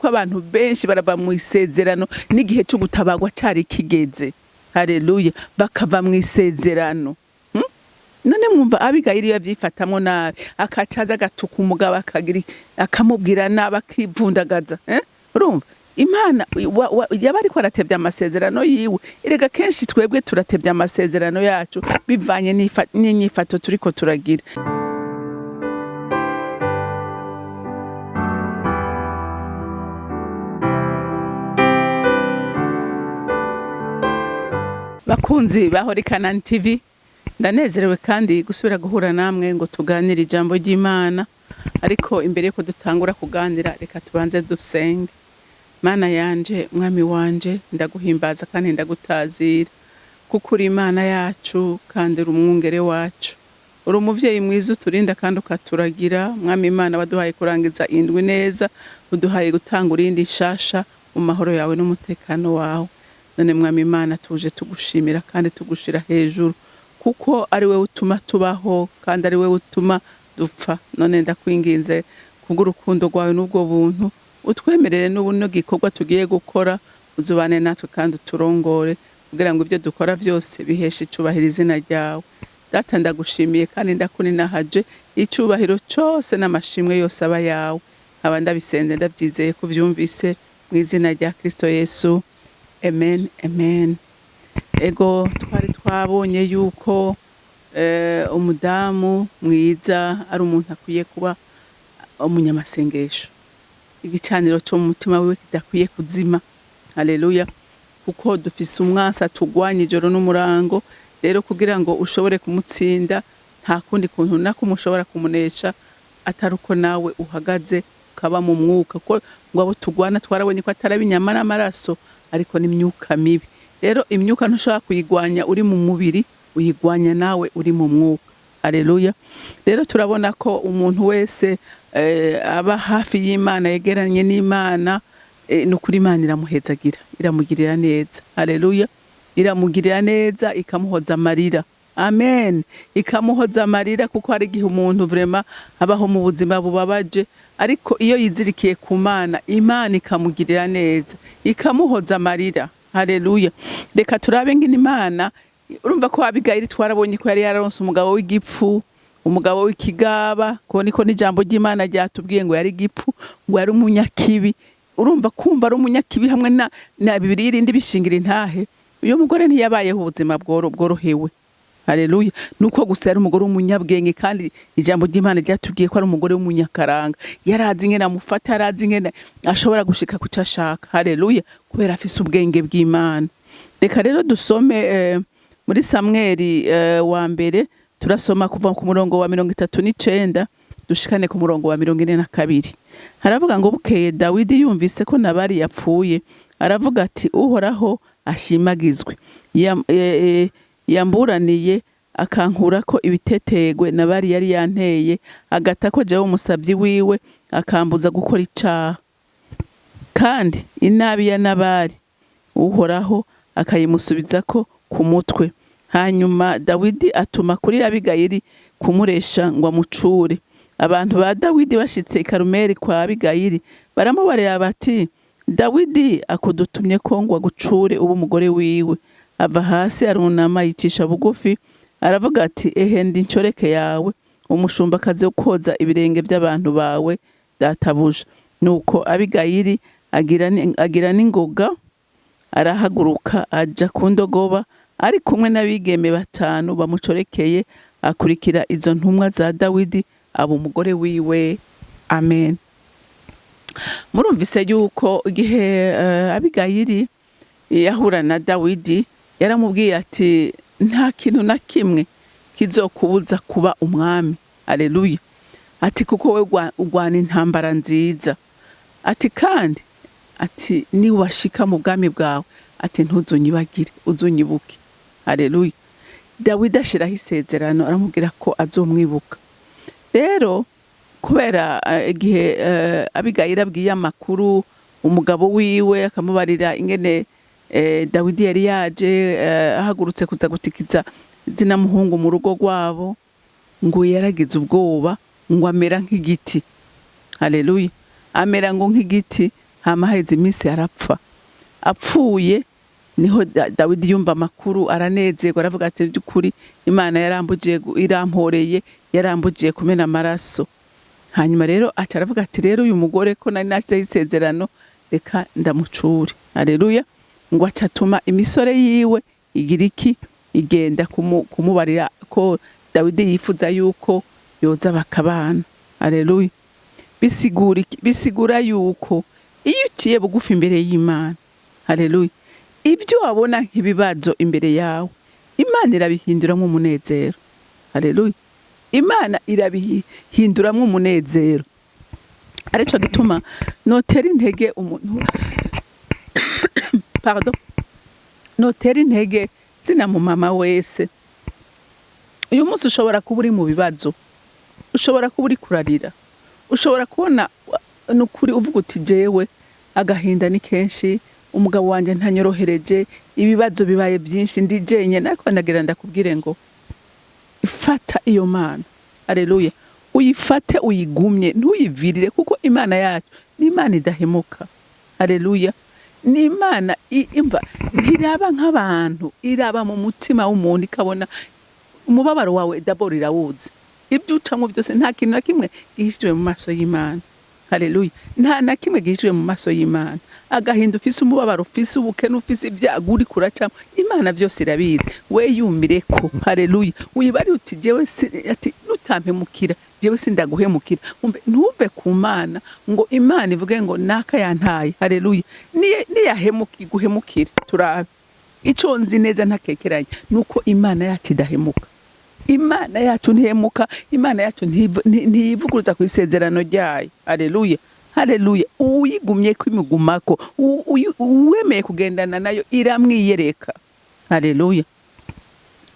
kuko abantu benshi barava mu isezerano n'igihe cyo gutabagwa cyari kigeze. Haleluya, bakava mu isezerano. None mwumva Abigayili yavyifatamwo nabi, akacaza agatuka umugabo akamubwira nabi akivundagaza. Urumva Imana yaba ariko aratevya amasezerano yiwe. Erega kenshi twebwe turatevya amasezerano yacu bivanye n'inyifato turiko turagira. Bakunzi bahori CANAAN TV, ndanezerewe kandi gusubira guhura namwe ngo tuganire ijambo ry'Imana. Ariko imbere yuko dutangura kuganira, reka tubanze dusenge. Mana yanje, mwami wanje, ndaguhimbaza kandi ndagutazira kuko uri Imana yacu kandi uri umwungere wacu. Uri umuvyeyi mwiza uturinda kandi ukaturagira. Mwami Imana, waduhaye kurangiza indwi neza, uduhaye gutangura indi nshasha mu mahoro yawe n'umutekano wawe. None mwami Imana, tuje tugushimira kandi tugushira hejuru kuko ari we utuma tubaho kandi ari we utuma dupfa. None ndakwinginze kubw'urukundo rwawe n'ubwo buntu, utwemerere n'ubuno gikorwa tugiye gukora, uzubane natwe kandi uturongore kugira ngo ibyo dukora byose biheshe icubahiro izina ryawe. Data, ndagushimiye kandi ndakuninahaje, icubahiro cyose n'amashimwe yose aba yawe. Nkaba ndabisenze ndabyizeye ko byumvise mu izina rya Kristo Yesu. Amen, amen. Ego twari twabonye yuko umudamu mwiza ari umuntu akwiye kuba umunyamasengesho. Igicaniro cyo mu mutima wiwe kidakwiye kuzima. Haleluya. Kuko dufise umwansi tugwanya ijoro n'umurango. Rero kugira ngo ushobore kumutsinda, nta kundi kuntu nakumushobora kumunesha atari uko nawe uhagaze ukaba mu mwuka. Ko ngo abo tugwana twarabonye ko atari inyama n'amaraso, ariko n'imyuka mibi. Rero imyuka ntushobora kuyigwanya uri mu mubiri, uyigwanya nawe uri mu mwuka. Haleluya. Rero turabona ko umuntu wese aba hafi y'Imana, yegeranye n'Imana, nukuri Imana iramuhezagira, iramugirira neza. Haleluya. Iramugirira neza, ikamuhoza amarira. Amen. Ikamuhoza amarira kuko hari igihe umuntu vrema abaho mu buzima bubabaje, ariko iyo yizirikiye ku Mana, Imana ikamugirira neza, ikamuhoza amarira. Haleluya. Reka turabe ngini Imana. Urumva ko Abigayili twarabonye ko yari yararonse umugabo w'igipfu, umugabo w'ikigaba, ko niko n'ijambo ry'Imana ryatubwiye ngo yari igipfu, ngo yari umunyakibi. Urumva kumva ari umunyakibi hamwe na bibiri irindi bishingira intahe. Uyo mugore ntiyabayeho ubuzima bworohewe. Haleluya. Nuko gusa yari umugore w'umunyabwenge kandi ijambo ry'Imana ryatubwiye ko ari umugore w'umunyakaranga. Yarazi ingene amufata, yarazi ingene ashobora gushika kuca ashaka. Haleluya. Kubera afise ubwenge bw'Imana. Reka rero dusome muri Samweli wa mbere, turasoma kuva ku murongo wa 39 dushikane ku murongo wa 42. Haravuga ngo bukeye Dawidi yumvise ko Nabali yapfuye, aravuga ati Uhoraho ashimagizwe, yamburaniye akankura ko ibitetegwe Nabali yari yanteye, agata ko jewe umusabyi wiwe akambuza gukora icaha. Kandi inabi ya Nabali Uhoraho akayimusubiza ko ku mutwe. Hanyuma Dawidi atuma kuri Abigayili kumuresha ngo amucure. Abantu ba Dawidi bashitse i Karumeli kwa Abigayili, baramubarira bati Dawidi akudutumye ko ngo agucure ubu umugore wiwe. Ava hasi arunama yicisha bugufi, aravuga ati ehe ndi ncoreke yawe, umushumba kaze ukoza ibirenge by'abantu bawe databuja. Nuko Abigayili agira n'ingoga, arahaguruka aja ku ndogoba, ari kumwe n'abigeme 5 bamucorekeye, akurikira izo ntumwa za Dawidi abo umugore wiwe. Amen. Murumvise yuko igihe Abigayili yahura na Dawidi, yaramubwiye ati nta kintu na kimwe kizokubuza kuba umwami. Haleluya. Ati kuko we ugwana intambara nziza. Ati kandi ati ni washika mu bwami bwawe, ati ntuzonyibagire, uzonyibuke. Haleluya. Dawidi ashiraho isezerano, aramubwira ko azomwibuka. Rero kubera igihe Abigayili abwiye amakuru umugabo wiwe, akamubarira ingene Dawidi yari yaje ahagurutse kuza gutikiza zina muhungu mu rugo rwabo, ngo yaragize ubwoba, ngo amera nk'igiti. Haleluya. Amera ngo nk'igiti. hama haheze iminsi arapfa. Apfuye niho Dawidi yumva amakuru aranezerwa, aravuga ati by'ukuri Imana iramporeye yarambugiye kumena amaraso. Hanyuma rero aravuga ati rero uyu mugore ko nari nashyizeho isezerano reka ndamucure. Haleluya. Ngo acatuma imisore yiwe igira iki, igenda kumubarira ko Dawidi yifuza yuko yoza bakabana. Haleluya. Bisigura yuko iyo uciye bugufi imbere y'Imana, haleluya, ibyo wabona nk'ibibazo imbere yawe, Imana irabihinduramwo umunezero. Haleluya. Imana irabihinduramwo umunezero. Arico gituma notera intege umuntu pardon, notera intege zina mu mama wese. Uyu munsi ushobora kuba uri mu bibazo, ushobora kuba uri kurarira, ushobora kubona nukuri uvuga uti jewe agahinda ni kenshi, umugabo wanje ntanyorohereje, ibibazo bibaye byinshi ndi jenyene. Ariko ndagira ndakubwire ngo ifata iyo Mana. Haleluya. Uyifate uyigumye, ntuyivirire, kuko Imana yacu ni Imana idahemuka. Haleluya. Ni Imana imva ntiraba nk'abantu, iraba mu mutima w'umuntu ikabona umubabaro wawe d'abord irawuzi. Ibyo ucamwe byose nta kintu na kimwe gihishijwe mu maso y'Imana. Haleluya. Nta na kimwe gihishijwe mu maso y'Imana. Agahinda ufise, umubabaro ufise, ubukene ufise, ibyago uri kuracamo, Imana byose irabizi. We yumireko. Haleluya. Uyibari uti jewe ati nutampemukira jewe sindaguhemukira. Ntuve ku Mana ngo Imana ivuge ngo naka yantaye. Haleluya. Niyahemuka iguhemukire. Turabe ico nzi neza ntakekeranye nuko Imana yacu idahemuka. Imana yacu ntihemuka. Imana yacu ntivuguruza ku isezerano ryayo. Haleluya. Haleluya. Uyigumye kwimugumako, uwemeye kugendana nayo iramwiyereka. Haleluya.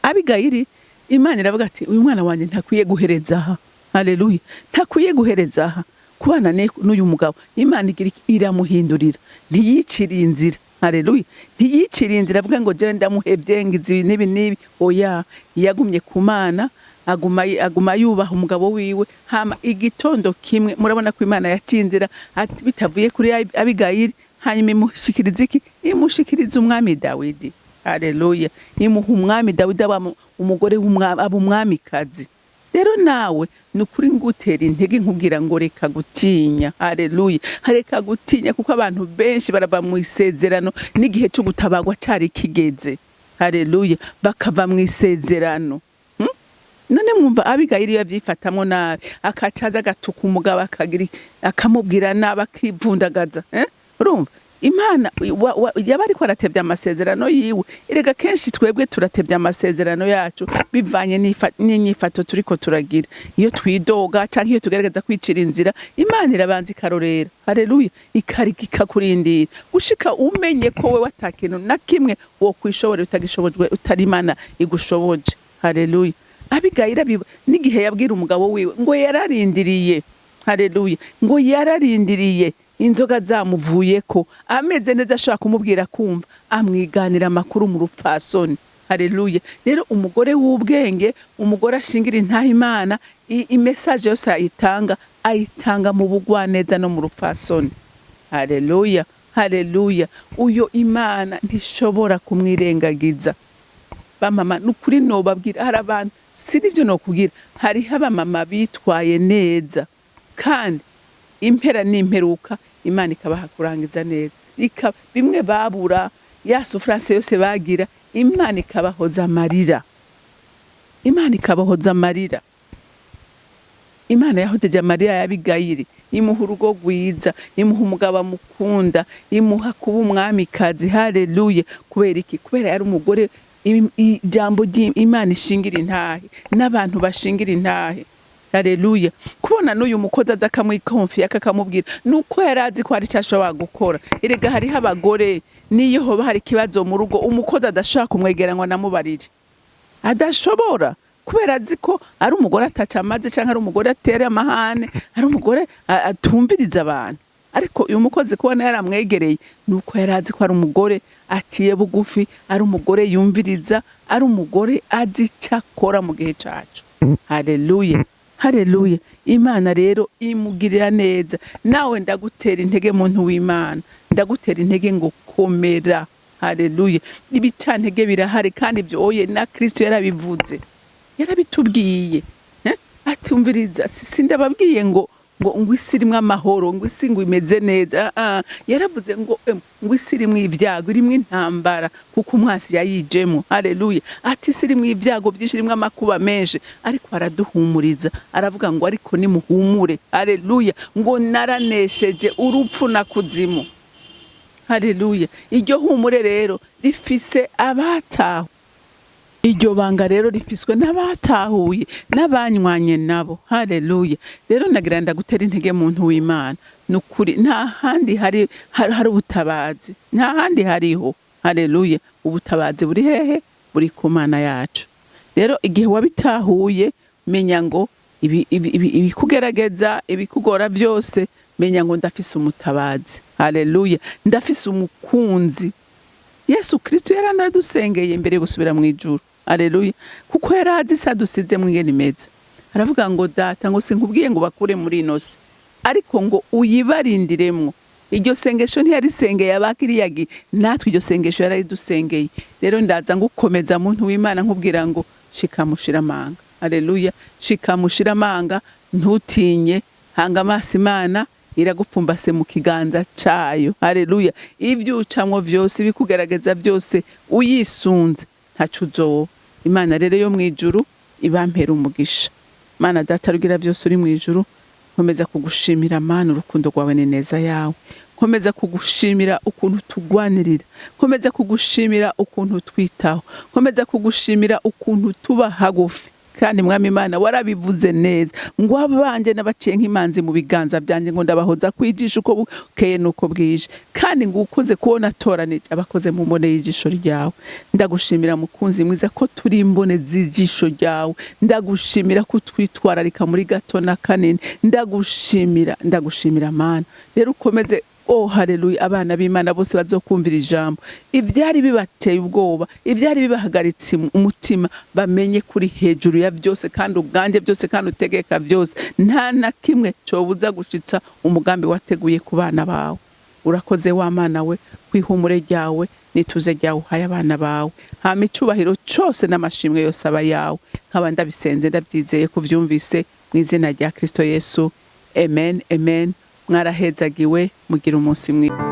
Abigayiri Imana iravuga ati uyu mwana wanje ntakwiye guhereza aha. Haleluya. Ntakwiye guhereza aha kubana n'uyu mugabo. Imana iramuhindurira, ntiyicira inzira. Haleluya. Ntiyicira inzira avuga ngo je ndamuhebye ngizi nibi. Oya, yagumye ku Mana, aguma yubaha umugabo wiwe. Hama igitondo kimwe murabona ko Imana yacinzira ati bitavuye kuri Abigayiri, hanyuma imushikiriza iki? Imushikiriza umwami Dawidi. Haleluya. Imuha umwami Dawidi aba umugore w'umwami, aba umwamikazi. Rero nawe nukuri ngutera intege nkubwira ngo reka gutinya. Haleluya. Hareka gutinya kuko abantu benshi baraba mu isezerano n'igihe cyo gutabagwa cyari kigeze. Haleluya. Bakava mu isezerano. None mwumva Abigayiri yavyifatamwo nabi, akacaza gatuka umugabo akamubwira nabi akivundagaza. Urumva? Imana yabari ko aratevya amasezerano yiwe. Erega kenshi twebwe turatevya amasezerano yacu bivanye n'inyifato turiko turagira. Iyo twidoga canke iyo tugerageza kwicira inzira, Imana irabanza ikarorera. Haleluya. Ikarigika kurindira gushika umenye ko we watakintu na kimwe wo kwishobora utagishobojwe, utari Imana igushoboje. Haleluya. Abigayira n'igihe yabwira umugabo wiwe ngo yararindiriye. Haleluya. Ngo yararindiriye inzoga zamuvuyeko, ameze neza ashaka kumubwira kumva, amwiganira amakuru mu rupfasoni. Haleluya. Rero umugore w'ubwenge, umugore ashingira intaha Imana, imessage yose ayitanga mu bugwaneza no mu rupfasoni. Haleluya. Haleluya. Uyo Imana ntishobora kumwirengagiza. Bamama nukuri no babwira, hari abantu sinivyo no kugira, hari abamama bitwaye neza kandi impera n'imperuka Imana ikabaha kurangiza neza. Bimwe babura ya sufrance yose bagira, Imana ikabahoza amarira. Imana ikabahoza amarira. Imana yahojeje amarira y'Abigayiri, imuha urugo rwiza, imuha umugabo mukunda, imuha kuba umwamikazi. Haleluya. Kubera iki? Kubera yari umugore ijambo ry'Imana ishingira intahe n'abantu bashingira intahe. Haleluya. Kubona n'uyu mukozi aza akamwikonfiya akamubwira nuko yarazi ko ari cyashobora gukora. Erega hari abagore niyo hoba hari kibazo mu rugo, umukozi adashaka kumwegeranywa namubarire, adashobora, kubera azi ko ari umugore atacamaze canke ari umugore atera amahane, ari umugore atumviriza abantu. Ariko uyu mukozi kubona yaramwegereye nuko yarazi ko ari umugore atiye bugufi, ari umugore yumviriza, ari umugore azi cakora mu gihe cacu. Haleluya. Haleluya. Imana rero imugirira neza. Nawe ndagutera intege muntu w'Imana. Ndagutera intege ngo komera. Haleluya. Ibicantege birahari kandi byoye na Kristo yarabivuze. Yarabitubwiye. Ati umviriza sindababwiye ngo isi irimwo amahoro, ngo isi ngo imeze neza. Yaravuze ngo isi irimwo ibyago, irimwo intambara kuko umwasi yayijemo. Haleluya. Ati isi irimwo ibyago byinshi, irimwo amakuba menshi, ariko araduhumuriza. Aravuga ngo ariko nimuhumure. Haleluya. Ngo naranesheje urupfu na kuzimu. Haleluya. Iryo humure rero rifise abataho. Iryo banga rero rifiswe n'abatahuye n'abanywanye nabo. Haleluya. Rero nagira ndagutera intege muntu w'Imana. Nukuri nta handi hari ubutabazi. Nta handi hariho. Haleluya. Ubutabazi buri hehe? Buri ku Mana yacu. Rero igihe wabitahuye menya ngo ibikugerageza, ibikugora byose, menya ngo ndafise umutabazi. Haleluya. Ndafise umukunzi. Yesu Kristo yaranadusengeye imbere gusubira mu ijuru. Haleluya. Kuko yarazi sadusize mwingene imeze. Aravuga ngo data ngo sinkubwiye ngo bakure muri inosi, ariko ngo uyibarindiremwo. Iryo sengesho ntiyarisengeye abakiriyagi, natwe iryo sengesho yaridusengeye. Rero ndaza ngukomeza muntu w'Imana nkubwira ngo shikamushira amanga. Haleluya. Shikamushira amanga, ntutinye, hanga amaso Imana iragupfumbase mu kiganza cayo. Haleluya. Ivyo ucamwo vyose bikugerageza byose uyisunze ntacu uzoba. Imana rero yo mwijuru ibampera umugisha. Mana data rugira byose uri mwijuru, nkomeza kugushimira Mana urukundo rwawe neza yawe. Nkomeza kugushimira ukuntu tugwanirira. Nkomeza kugushimira ukuntu twitaho. Nkomeza kugushimira ukuntu tuba hagufi. Kandi mwami Imana warabivuze neza ngo abanje nabaciye nk'imanzi mu biganza byanje ngo ndabahoza kwijisha uko bukeye nuko bwije. Kandi ngo ukoze kubona toranije abakoze mu mbone y'ijisho ryawe. Ndagushimira mukunzi mwiza ko turi imbone z'ijisho ryawe. Ndagushimira ko twitwararika muri gato na kanini. Ndagushimira Mana. Rero ukomeze haleluya. Abana b'Imana bose bazokumvira ijambo. Ivyari bibateye ubwoba, ivyari bibahagaritse umutima, bamenye kuri hejuru ya byose kandi ubwanje byose kandi utegeka byose. Nta na kimwe cobuza gushitsa umugambi wateguye ku bana bawe. Urakoze wa Mana we, kwihumure ryawe nituze ryawe uhaye abana bawe. Hama icubahiro cose n'amashimwe yose aba yawe. Nkaba ndabisenze ndabyizeye kuvyumvise mu izina rya Kristo Yesu. Amen. Amen. Mwarahezagiwe, mugira umunsi mwiza.